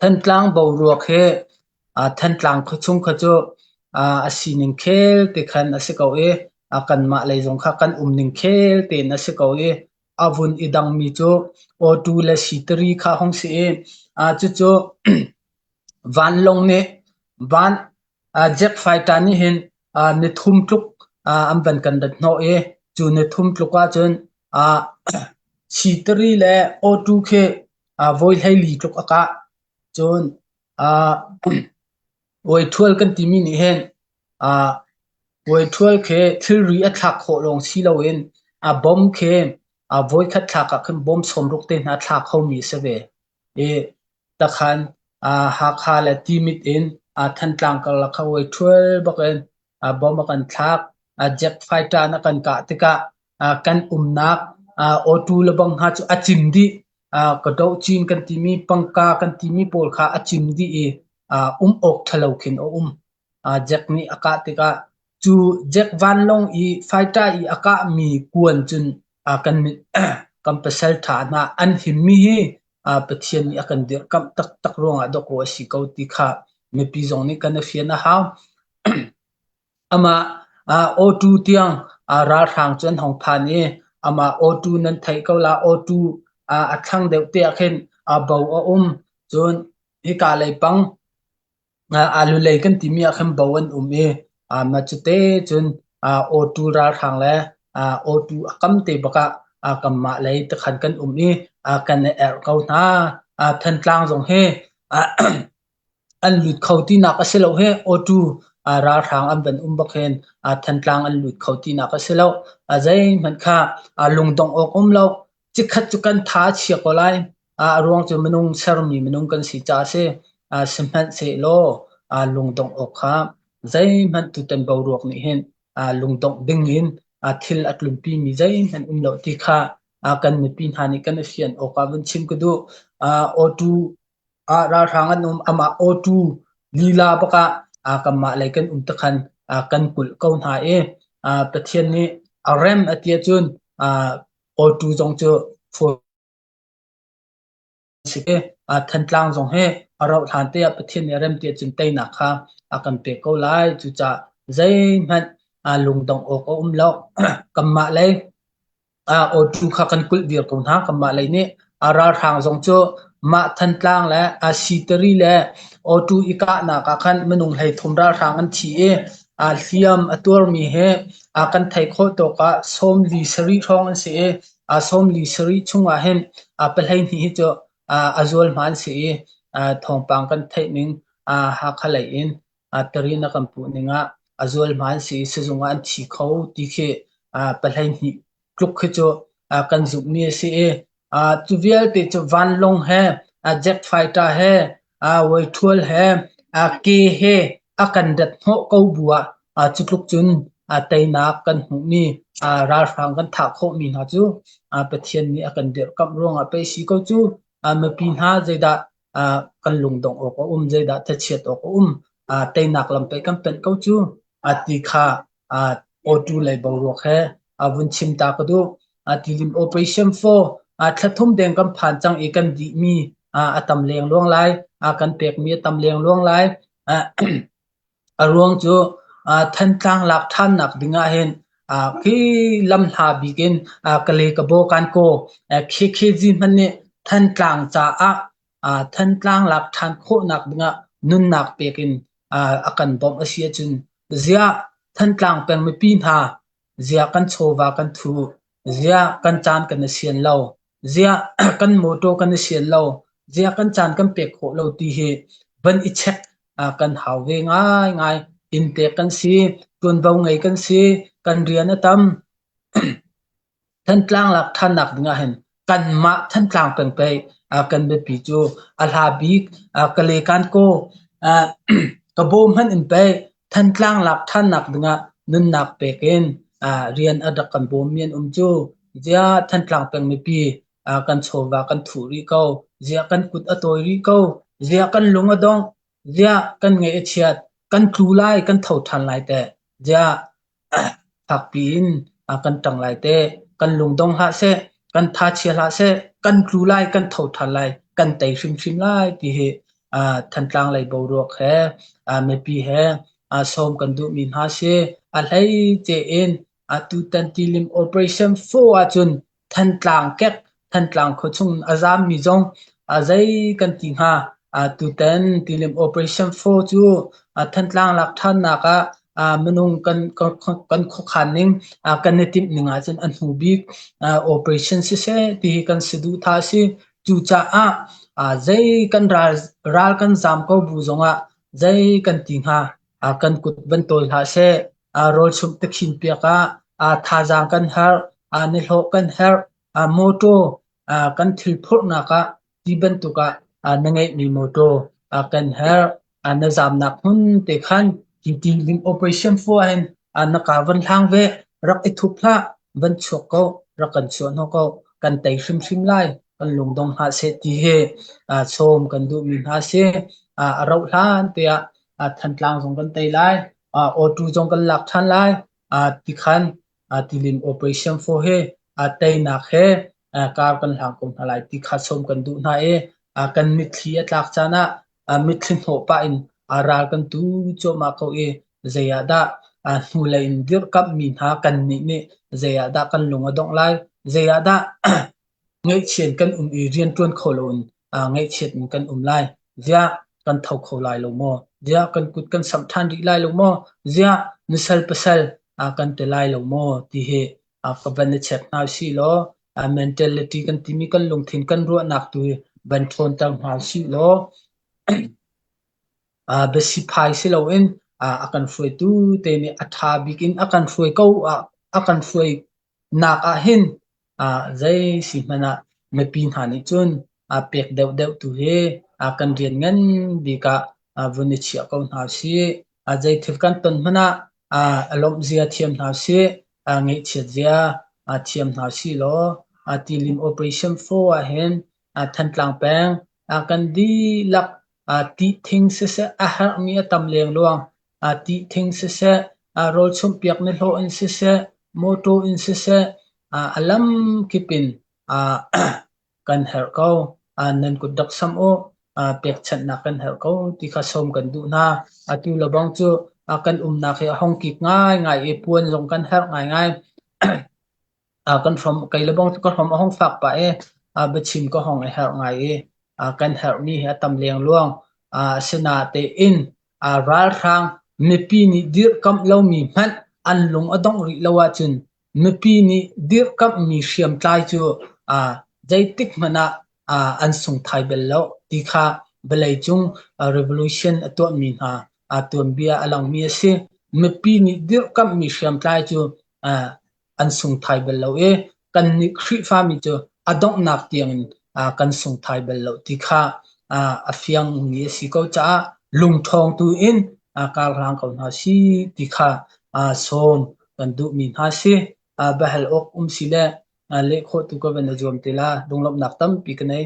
ท่านกลางบ่รัวเคท่านกลางขชุงขจูอาศินิงเคลติขันอาศักเอากันมาเลยจงข้ากันนิงเคลเตนอาศักเอาอาวุนอีดังมีจูโอตูเลสิตรีข้าห้องเสจูวันลงเนี่ยวันเจ็คไฟตานี่เห็นเนทุ่มทุกอันเป็นกันดัดโนจูเนทุ่มทุกว่าจนสิตรีและโอตูเคโวยให้ลีทุกอากาจนโวยทัวกันที่มีนี่เห็นโวยทัวเคที่รีอัตลักโคลงสิลาเวนบอมเคโวยคัดลักขึ้นบอมสมรุกเตนอัตลักเขามีเสเวตะขันหากหาและทีมิดอินทันตลังกัลลักเขาไว้ช่วยบักเอนบอมกันทักเจ็คไฟตานักันกะติกะกันนักโอตูลบังฮัจอจิมดีกระโดดจีนกันที่มีปังกากันที่มีโพลขาอจิมดีอกทะเลาขินเจ็คนี่อากาติกะจูเจ็ควันลงไฟตาอากามีกวนจุนกันกันเปเซลฐานะอันหิมมีปะเทียนนี่กันเดียร์กับตักรองดอกว่าสิเขาติค่ะไม่ปีจงนี่กันเฟียนะฮะอามาโอทูเตียงราทางจนของพันอามาโอทูนั้นไทยเขาลาโอทูอัดทั้งเดียวเตียขึ้นเบาจนฮิกาเลยปังลุเลยกันที่มีขึ้นเบาวันมาจุดเตจนโอทูราทางแล้วโอทูคำเตบกะกัมมาเลยตะขันกันกันเขาหน้าทันกลางตรงเฮอันหลุดเขาที่นักเสลาเฮโอทูราทางอันเป็นบักเฮนทันกลางอันหลุดเขาที่นักเสลาใจมันค่ะลงตรงอกเราจิขัดจุกันท้าเชียกอะไรรวงจะมนุงเซรมีมนุงกันสิจ้าเซสมัเซโลลงตรงอกค่ะใจมันตุเต็มเบารวกนี่เห็นลงตรงดึงอินทิลอัตลุมปีมีใจมันเราที่ค่ะกันมีปีนหานี่กันเฟียนโอกาวันชิมก็ดูโอทูราทางอันอามาโอทูลีลาปะกะกัมมาเลยกันตะคันกันกุลเขาหาประเทศนี้เรมอติจุนโอทูจงเจอฟูสิเทันตลางจงเฮเราทานเตียประเทศนี้เรมเตียจุนเตนักค่ะกันเปเขาไล่จุจ่าใจมันลุงตองอกแล้วกัมมาเลยโอทูข้ากันกุลเดียร์คนหากัมมาเลยนี่ราทางจงเจอมาทันตลางและสิตรีและโอทูอีกานักขันมนุงให้ทุมราทางอันที่เลียมตัวมีเฮกันไทยโคตกะสมลีสรีทองอันเสียสมลีสรีชุงเห็นเป็นให้นี่จะจวลมันเสียทองปังกันไทยมิงหักขลัยอินตรีนักกันปุ่นิงจวลมันเสียสุงอันที่เขาที่เคเป็นให้นี่กลุกขึ้นจะกันจุมีเสียจูเวลติจะวันลงเฮเจ็คไฟตาเฮไวทัวลเฮเกเฮกันดัดหัวเขาบัวจุกลุกจุนไตนักกันหูมีราฟังกันถักโคมีนะจูประเทศนี้กันเดือดกับรองไปสีเขาจูมาปีหาใจดากันลุงดงอกใจดาทัดเชียดอกไตนักลำไปกันเป็นเขาจูตีขาโอจูเลยบางรวกเฮวุนชิมตากดูทีลิม Operation 4ทัดทุ่มเดงกันผ่านจังเอกันดีมีตำเลียงล่วงไล่กันเปียกมีตำเลียงล่วงไล่รวงจูทันตังหลักท่านหนักดึงเห็นคือลำหาบิกินกะเลกะโบกันโกเคจิมันเนี่ยทันตังจ้าทันตังหลักท่านโคหนักดึงนุนหนักเปียกินกันบอมเสียจุนเสียทันตังเป็นไม่ปีนหาเสียกันโชวากันทูเสียกันจานกันเสียนเล่าเสียกันโมโตกันเสียนเล่าเสียกันจานกันเปียกโคเล่าตีเหบันอิเช็คกันหาเวง่ายอินเตกันซีตุนเบาไงกันซีกันเรียนตั้มท่านกลางหลักท่านหนักงาเห็นกันมาท่านกลางเป็นไปกันเบปีจูอัลฮาบิกกะเลกันโกกระโบมหันอินไปท่านกลางหลักท่านหนักงานุนหนักเปกินเรียนอดักกันโบมเมียนจูเจ้าท่านกลางเป็นไม่ปีกันโชวากันถูริเกาเจ้ากันกุดอตอยริเกาเจ้ากันลงอดองเจ้ากันไงเชียดกันครูไล่กันเท่าทันไล่แต่จะผักปีนกันตังไล่แต่กันลงดงหาเสกันทาเชียหาเสกันครูไล่กันเท่าทันไล่กันไต่ชิมไล่ที่เห ทันตางเลยบรวกแฮไม่ปีแฮส้มกันดูมินฮาเซให้เจเอ็นตูตันทีลิม operation 4จุนทันตางเก็กทันตางขชุงอาจามมีจงใจกันติงฮาตูตันทีลิม operation 4จูทันตางหลักท่านนักมนุงกันขคันนิงกันเนติมนิงอาจารย์อันหูบิกoperation สิเซที่กันสิดูท่าสิจูจ่าใจกันรัลกันจามเขาบูจงใจกันติงฮากันกุดบันโตลฮาเซโรลชุมตะขินเปียกท่าจางกันเฮานิโลกันเฮาโมโตกันทิลพุกนักที่บันตุกนังไงมีโมโตกันเฮานาจามนักหุ่นเตขันที่ทีลิม operation 4เห็นนักวันทางเวรักอิทุพละบันชกเขารักกันชวนเขากันไต่ชิมไล่กันลงดงหาเสตีเฮชมกันดูมินหาเสเราท่านเตียทันกลางสงกันไต่ไล่โอตูจงกันหลักทันไล่ที่ขันที่ลิม operation 4เฮไต่นักเฮการกันหลังกงทลายที่ขัดชมกันดูนาเอกันมิตรเลียหลักจานะมิตรโหปะอินรากันตูโจมาเขาเอเจียดานูเลนดิรกับมินหากันนี่เจียดากันลงอดงไลเจียดาngay chuyện kan i rian tuan kholon ngay chuyện kan lai zia kan thau kholai lo mo zia kan kut kan samthan ri lai lo mo zia misal pasal kan te lai lo mo ti he ka ban chet na si lo mentality kan timi kan lung thin kan ro nak tu ban thon tang ha si lo besi phai si lo in akan foi tu te ni atha bikin akan foi ko akan foi nak hin zai si mana me pin hani chun pek deuh tu he kan rian ngan bi ka vuni chia ko na si zai thil kan ton mana alom zia thiam na si ngai chet zia thiam na si lo tilim operation 4 hen than tlang peng kan di lak ti thing se har mi tam leng luang ti thing se rol chum piak ne lo in se moto in se alam kipin kan her ko nan ku dak sam o pek chat na kan her ko ti kha som kan du na atu labang chu kan na khe hong kik ngai e puan jong kan her ngai kan from kai labang ko from hong fak pa e bechim ko hong e her ngai e kan her mi ha tam leng luang sena te in ral rang mi pi ni dir kam lo mi man an lung adong ri lawa chun mi pi ni dir kam mi siam tlai chu jai tik mana an sung thai bel lo ti kha belai chung revolution atwa mi ha atun bia alang mi se mi pi ni dir kam mi siam tlai chu an sung thai bel lo e kan ni khri fa mi chu adong nak tiang kan sung thai bel lo ti kha afiang mi si ko cha lung thong tu in kal rang ko na si ti kha som kan du min ha si bahal ok si le le kho tu ko ben jom tila donglop nak tam pi kanai